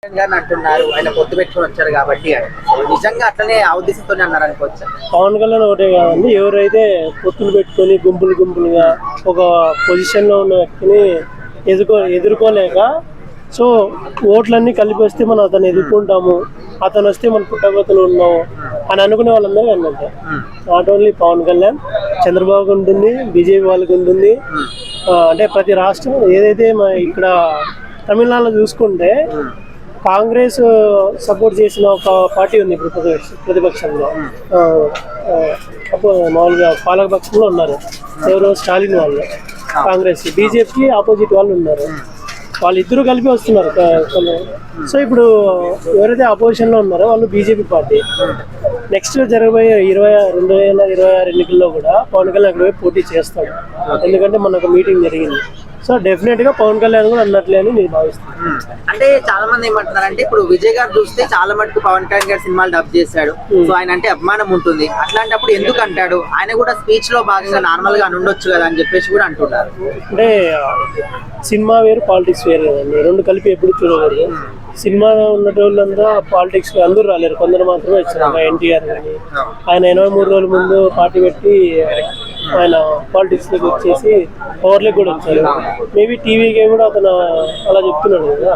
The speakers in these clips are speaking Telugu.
గారిని అంటున్నారు ఆయన పొత్తు పెట్టుకొని వచ్చారు కాబట్టి నిజంగా అట్లనే ఆ ఉద్దేశంతోనే అన్నారు అనుకోవచ్చు. పవన్ కళ్యాణ్ ఒకటే కాదండి, ఎవరైతే పొత్తులు పెట్టుకొని గుంపులుగా ఒక పొజిషన్లో ఉన్న వ్యక్తిని ఎదుర్కోలేక సో ఓట్లన్నీ కలిపి వస్తే మనం అతను ఎదుర్కొంటాము, అతను వస్తే మన పుట్టగతులు ఉన్నాము అని అనుకునే వాళ్ళందరూ అన్నట్టు. నాట్ ఓన్లీ పవన్ కళ్యాణ్, చంద్రబాబు ఉంటుంది, బీజేపీ వాళ్ళకి ఉంటుంది. అంటే ప్రతి రాష్ట్రం ఏదైతే ఇక్కడ తమిళనాడులో చూసుకుంటే కాంగ్రెస్ సపోర్ట్ చేసిన ఒక పార్టీ ఉంది ఇప్పుడు ప్రతిపక్షంలో, మామూలుగా పాలకపక్షంలో ఉన్నారు ఎవరు, స్టాలిన్ వాళ్ళు. కాంగ్రెస్ బీజేపీకి ఆపోజిట్ వాళ్ళు ఉన్నారు, వాళ్ళిద్దరూ కలిపి వస్తున్నారు. సో ఇప్పుడు ఎవరైతే అపోజిషన్లో ఉన్నారో వాళ్ళు బీజేపీ పార్టీ. నెక్స్ట్ జరగబోయే 2026 ఎన్నికల్లో కూడా పవన్ కళ్యాణ్ అక్కడ పోటీ చేస్తాడు, ఎందుకంటే మనకు మీటింగ్ జరిగింది. సో డెఫినెట్ గా పవన్ కళ్యాణ్ కూడా అన్నట్లే అని నేను భావిస్తున్నాను. అంటే చాలా మంది ఏమంటున్నారు అంటే ఇప్పుడు విజయ్ గారు చూస్తే చాలా మటుకు పవన్ కళ్యాణ్ గారు సినిమాలు డబ్ చేశాడు, సో ఆయన అంటే అభిమానం ఉంటుంది, అట్లాంటప్పుడు ఎందుకు అంటాడు, ఆయన కూడా స్పీచ్ లో భాగంగా నార్మల్ గా ఉండొచ్చు కదా అని చెప్పేసి కూడా అంటున్నారు. అంటే సినిమా వేరు పాలిటిక్స్ వేరు కదండి, రెండు కలిపి ఎప్పుడు చూడకూడదు. సినిమా ఉన్నటోళ్ళంతా పాలిటిక్స్ అందరూ రాలేరు, కొందరు మాత్రమే వచ్చారు. ఎన్టీఆర్ కానీ ఆయన 83 రోజుల ముందు పార్టీ పెట్టి ఆయన పాలిటిక్స్ లోకి వచ్చేసి పవర్లోకి కూడా వచ్చారు. మేబీ టీవీకి కూడా అతను అలా చెప్తున్నాడు కదా,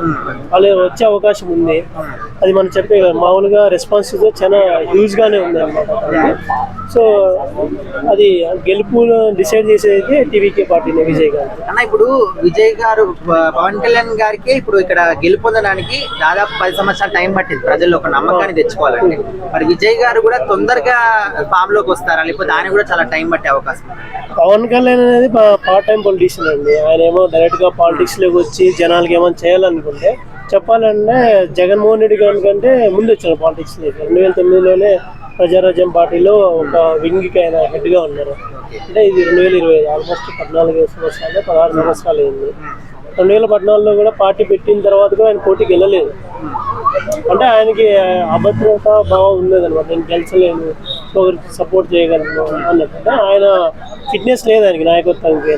అలా వచ్చే అవకాశం ఉంది. అది మనం చెప్పే మామూలుగా రెస్పాన్స్ చాలా హ్యూజ్ గానే ఉంది అన్నమాట. సో అది గెలుపు డిసైడ్ చేసేది టీవీకే పార్టీనే, విజయ్ గారు అన్న. ఇప్పుడు విజయ్ గారు పవన్ కళ్యాణ్ గారికి ఇప్పుడు ఇక్కడ గెలుపొందడానికి దాదాపు 10 సంవత్సరాల టైం పట్టింది ప్రజల్లో ఒక నమ్మకాన్ని తెచ్చుకోవాలంటే. మరి విజయ్ గారు కూడా తొందరగా ఫామ్ లోకి వస్తారా, లేకపోతే ఆయన కూడా చాలా టైం పట్టే అవకాశం? పవన్ కళ్యాణ్ అనేది పార్ట్ టైం పొలిటీషియన్ అండి. ఆయన ఏమో డైరెక్ట్ గా పాలిటిక్స్ లోకి వచ్చి జనాలకి ఏమైనా చేయాలనుకుంటే, చెప్పాలంటే జగన్మోహన్ రెడ్డి గారి కంటే ముందు వచ్చారు పాలిటిక్స్ లోకి. 2009లోనే ప్రజారాజ్యం పార్టీలో ఒక వింగ్ కి ఆయన హెడ్ గా ఉన్నారు. అంటే ఇది 2025, ఆల్మోస్ట్ 14 సంవత్సరాలు 16 సంవత్సరాలు అయింది. 2014లో కూడా పార్టీ పెట్టిన తర్వాత కూడా ఆయన పోటీకి వెళ్ళలేదు. అంటే ఆయనకి అభద్రత భావం ఉండేది అనమాట, నేను గెలిచలేను, ఒకరికి సపోర్ట్ చేయగలను అన్నట్టు. ఆయన ఫిట్నెస్ లేదు ఆయనకి, నాయకత్వానికి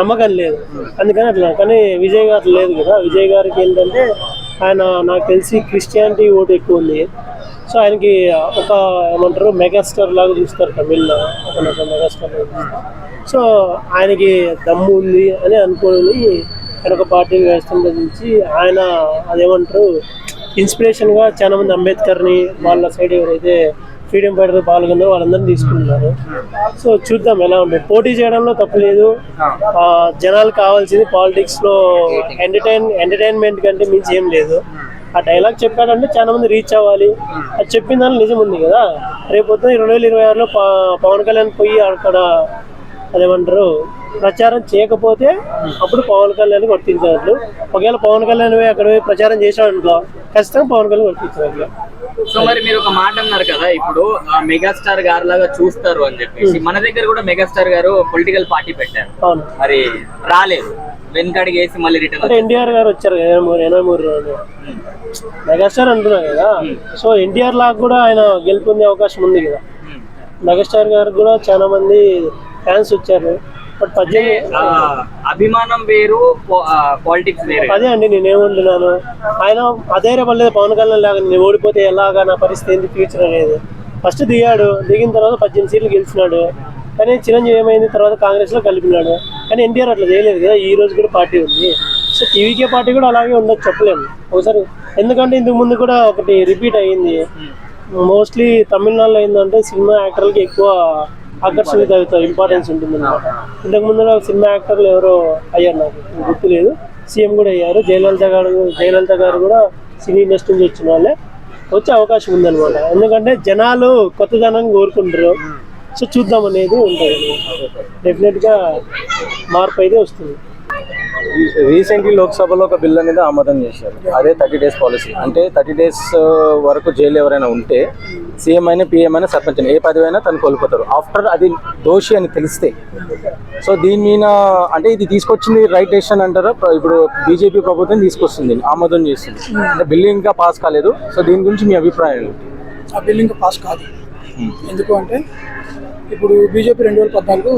నమ్మకం లేదు, అందుకని అట్లా. కానీ విజయ్ గారు లేదు కదా, విజయ్ గారికి ఏంటంటే ఆయన నాకు తెలిసి క్రిస్టియానిటీ ఓటు ఎక్కువ ఉంది. సో ఆయనకి ఒక ఏమంటారు మెగాస్టార్ లాగా చూస్తారు తమిళ్లో, అతను ఒక మెగాస్టార్ లాగా చూస్తారు. సో ఆయనకి దమ్ము ఉంది అని అనుకోని ఆయన ఒక పార్టీని వేస్తుంచి ఆయన అదేమంటారు ఇన్స్పిరేషన్గా చాలా మంది అంబేద్కర్ని వాళ్ళ సైడ్ ఎవరైతే ఫ్రీడమ్ ఫైటర్ పాల్గొన్నారో వాళ్ళందరినీ తీసుకుంటున్నారు. సో చూద్దాం ఎలా ఉంటుంది. పోటీ చేయడంలో తప్పులేదు, జనాలు కావాల్సింది పాలిటిక్స్లో ఎంటర్టైన్మెంట్ కంటే మించి ఏం లేదు. ఆ డైలాగ్ చెప్పాడంటే చాలా మంది రీచ్ అవ్వాలి, అది చెప్పిన దాని నిజం ఉంది కదా. రేపొద్దున 2026లో పవన్ కళ్యాణ్ పోయి అక్కడ అదేమంటారు ప్రచారం చేయకపోతే అప్పుడు పవన్ కళ్యాణ్ వర్తించినట్లు. ఒకవేళ పవన్ కళ్యాణ్ అక్కడ ప్రచారం చేశాడు అనుకో, ఖచ్చితంగా పవన్ కళ్యాణ్ వర్తించినట్లు. సో మరి మీరు ఒక మాట అన్నారు కదా, ఇప్పుడు మెగాస్టార్ గారు లాగా చూస్తారు అని చెప్పేసి, మన దగ్గర కూడా మెగాస్టార్ గారు పొలిటికల్ పార్టీ పెట్టారు. అవును, మరి రాలేదు, వెనకడికి వేసి మళ్ళీ రిటర్న్. అంటే ఎన్టీఆర్ గారు వచ్చారు 83 మెగాస్టార్ అంటున్నారు కదా. సో ఎన్టీఆర్ లాగా కూడా ఆయన గెలుపొందే అవకాశం ఉంది కదా. మెగాస్టార్ గారు కూడా చాలా మంది ఫ్యాన్స్ వచ్చారు. బట్ 18 అభిమానం వేరు, పాలిటిక్స్ వేరు. అదే అండి నేనేమంటున్నాను, ఆయన అధైర్యపడలేదు పవన్ కళ్యాణ్ లాగా, నేను ఓడిపోతే ఎలాగా నా పరిస్థితి ఏంటి ఫ్యూచర్ అనేది. ఫస్ట్ దిగిన తర్వాత 18 సీట్లు గెలిచినాడు. కానీ చిరంజీవి ఏమైంది, తర్వాత కాంగ్రెస్ లో కలిపినాడు. కానీ ఎన్టీఆర్ అట్లా చేయలేదు కదా, ఈ రోజు కూడా పార్టీ ఉంది. సో టీవీకే పార్టీ కూడా అలాగే ఉండదు చెప్పలేము ఒకసారి, ఎందుకంటే ఇంతకు ముందు కూడా ఒకటి రిపీట్ అయ్యింది. మోస్ట్లీ తమిళనాడులో ఏంటంటే సినిమా యాక్టర్లకి ఎక్కువ ఆకర్షణీయత ఇంపార్టెన్స్ ఉంటుంది అన్నమాట. ఇంతకు ముందు సినిమా యాక్టర్లు ఎవరో అయ్యారు, నాకు గుర్తులేదు, సీఎం కూడా అయ్యారు. జయలలిత గారు కూడా సినీ ఇండస్ట్రీ నుంచి వచ్చిన వాళ్ళే, వచ్చే అవకాశం ఉందన్నమాట. ఎందుకంటే జనాలు కొత్తదనాన్ని కోరుకుంటారు. సో చూద్దాం అనేది ఉంటుంది, డెఫినెట్గా మార్పు అయితే వస్తుంది. రీసెంట్లీ లోక్సభలో ఒక బిల్ అనేది ఆమోదం చేశారు, అదే 30 days పాలసీ. అంటే 30 days వరకు జైలు ఎవరైనా ఉంటే సీఎం అయినా పిఎం అయినా సర్పంచ్ అయినా ఏ పదవి అయినా తను కోల్పోతారు ఆఫ్టర్ అది దోషి అని తెలిస్తే. సో దీని మీద అంటే ఇది తీసుకొచ్చింది రైట్ డెసిషన్ అంటారా? ఇప్పుడు బీజేపీ ప్రభుత్వం తీసుకొస్తుంది, ఆమోదం చేస్తుంది, అంటే బిల్లు ఇంకా పాస్ కాలేదు. సో దీని గురించి మీ అభిప్రాయం ఏంటి? ఆ బిల్లు ఇంకా పాస్ కాదు. ఎందుకు అంటే ఇప్పుడు బీజేపీ 2014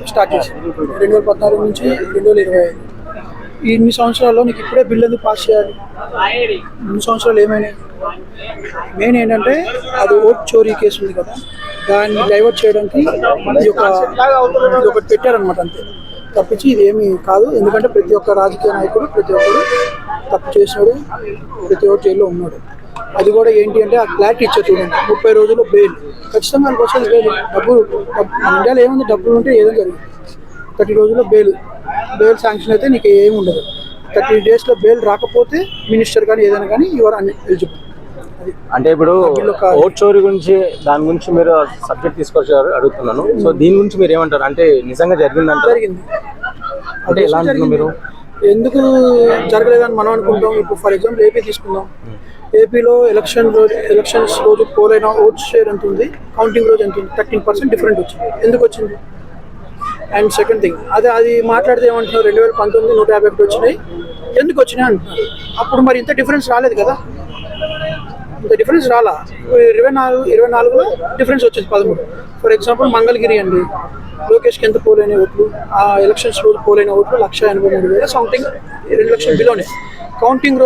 స్టార్ట్ చేసింది, 2014 నుంచి 2025 ఇన్ని సంవత్సరాల్లో నీకు ఇప్పుడే బిల్ ఎందుకు పాస్ చేయాలి? ఇన్ని సంవత్సరాలు ఏమైనాయి? మెయిన్ ఏంటంటే అది ఓట్ చోరీ కేసు ఉంది కదా, దాన్ని డైవర్ట్ చేయడానికి ఇది ఒకటి పెట్టారనమాట, అంతే. తప్పించి ఇది ఏమీ కాదు. ఎందుకంటే ప్రతి ఒక్క రాజకీయ నాయకుడు, ప్రతి ఒక్కరు తప్పు చేసినాడు, ప్రతి ఒక్కరు జైల్లో ఉన్నాడు. అది కూడా ఏంటి అంటే ఆ క్లారిటీ ఇచ్చారు చూడండి, 30 రోజుల్లో బెయిల్. ఖచ్చితంగా వాళ్ళకి వచ్చేది బెయిల్. మన ఇండియాలో ఏముంది, డబ్బులు ఉంటే ఏదో జరుగుతుంది. 30 రోజుల్లో బెయిల్ శాంక్షన్ అయితే నీకు ఏమి ఉండదు. 30 డేస్లో బెయిల్ రాకపోతే మినిస్టర్ కానీ ఏదైనా కానీ యువర్ ఎలిజిబుల్. అంటే ఇప్పుడు ఓట్ చోరీ గురించి దాని గురించి మీరు సబ్జెక్ట్ తీసుకొచ్చారు అడుగుతున్నాను. సో దీని గురించి మీరు ఏమంటారు? అంటే నిజంగా జరిగిందంటే జరిగింది. అంటే ఎలా అంటున్నారు మీరు? ఎందుకు జరగలేదని మనం అనుకుంటాం. ఇప్పుడు ఫర్ ఎగ్జాంపుల్ ఏపీ తీసుకుందాం. ఏపీలో ఎలక్షన్స్ రోజు పోలైన ఓట్ షేర్ ఎంత ఉంది, కౌంటింగ్ రోజు ఎంత ఉంది, 13% డిఫరెంట్ వచ్చింది. ఎందుకు వచ్చింది? అండ్ సెకండ్ థింగ్, అది మాట్లాడితే ఏమంటున్నారు, 2019 151 వచ్చినాయి, ఎందుకు వచ్చినాయి అంటున్నారు. అప్పుడు మరి ఇంత డిఫరెన్స్ రాలేదు కదా, ఇంత డిఫరెన్స్ రాలా. 24లో డిఫరెన్స్ వచ్చింది 13. ఫర్ ఎగ్జాంపుల్ మంగళగిరి అండి, లోకేష్కి ఎంత పోలైన ఓట్లు, ఆ ఎలక్షన్స్ రోజు పోలైన ఓట్లు 1,83,000 సంథింగ్, 2 లక్షల బిలోనే. కౌంటింగ్